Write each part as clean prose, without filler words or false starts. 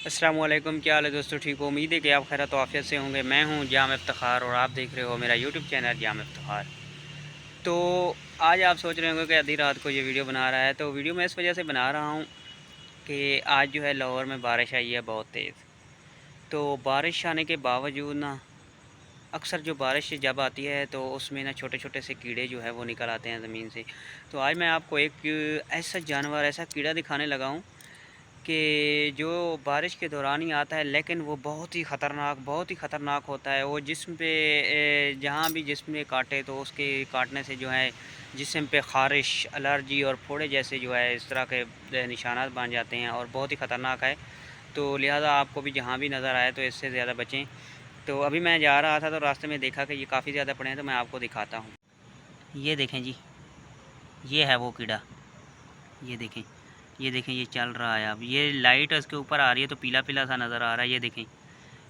अस्सलाम वालेकुम, क्या हाल है दोस्तों? ठीक हो? उम्मीद है कि आप खैर तो आफियत से होंगे। मैं हूं जाम इफ्तिखार और आप देख रहे हो मेरा यूट्यूब चैनल जाम इफ्तिखार। तो आज आप सोच रहे होंगे कि आधी रात को ये वीडियो बना रहा है। तो वीडियो मैं इस वजह से बना रहा हूं कि आज जो है लाहौर में बारिश आई है बहुत तेज़। तो बारिश आने के बावजूद ना अक्सर जो बारिश जब आती है तो उसमें ना छोटे छोटे से कीड़े जो है वो निकल आते हैं ज़मीन से। तो आज मैं आपको एक ऐसा जानवर, ऐसा कीड़ा दिखाने लगा हूँ कि जो बारिश के दौरान ही आता है, लेकिन वो बहुत ही ख़तरनाक होता है। वो जिस्म पे जहाँ भी जिस्म में काटे तो उसके काटने से जो है जिस्म पे ख़ारिश, एलर्जी और फोड़े जैसे जो है इस तरह के निशानात बन जाते हैं और बहुत ही ख़तरनाक है। तो लिहाजा आपको भी जहाँ भी नज़र आए तो इससे ज़्यादा बचें। तो अभी मैं जा रहा था तो रास्ते में देखा कि ये काफ़ी ज़्यादा पड़े हैं, तो मैं आपको दिखाता हूँ। ये देखें जी, ये है वो कीड़ा। ये देखें, ये देखें, ये चल रहा है। अब ये लाइट इसके ऊपर आ रही है तो पीला पीला सा नज़र आ रहा है। ये देखें,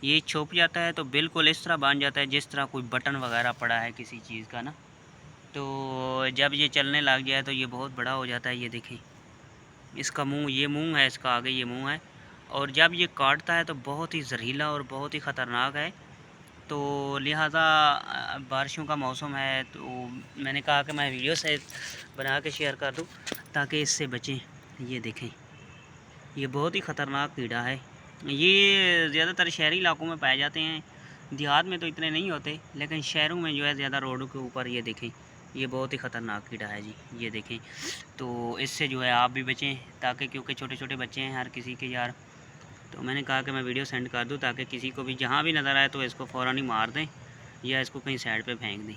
ये छुप जाता है तो बिल्कुल इस तरह बन जाता है जिस तरह कोई बटन वगैरह पड़ा है किसी चीज़ का ना। तो जब ये चलने लग जाए तो ये बहुत बड़ा हो जाता है। ये देखें, इसका मुंह, ये मुंह है इसका, आगे ये मुंह है। और जब ये काटता है तो बहुत ही जहरीला और बहुत ही ख़तरनाक है। तो लिहाजा बारिशों का मौसम है तो मैंने कहा कि मैं वीडियो से बना के शेयर कर दूं ताकि इससे बचें। ये देखें, ये बहुत ही ख़तरनाक कीड़ा है। ये ज़्यादातर शहरी इलाकों में पाए जाते हैं, देहात में तो इतने नहीं होते, लेकिन शहरों में जो है ज़्यादा रोडों के ऊपर। ये देखें, ये बहुत ही ख़तरनाक कीड़ा है जी। ये देखें, तो इससे जो है आप भी बचें ताकि, क्योंकि छोटे छोटे बच्चे हैं हर किसी के यार। तो मैंने कहा कि मैं वीडियो सेंड कर दूं ताकि किसी को भी जहाँ भी नज़र आए तो इसको फ़ौरन ही मार दें या इसको कहीं साइड पे फेंक दें।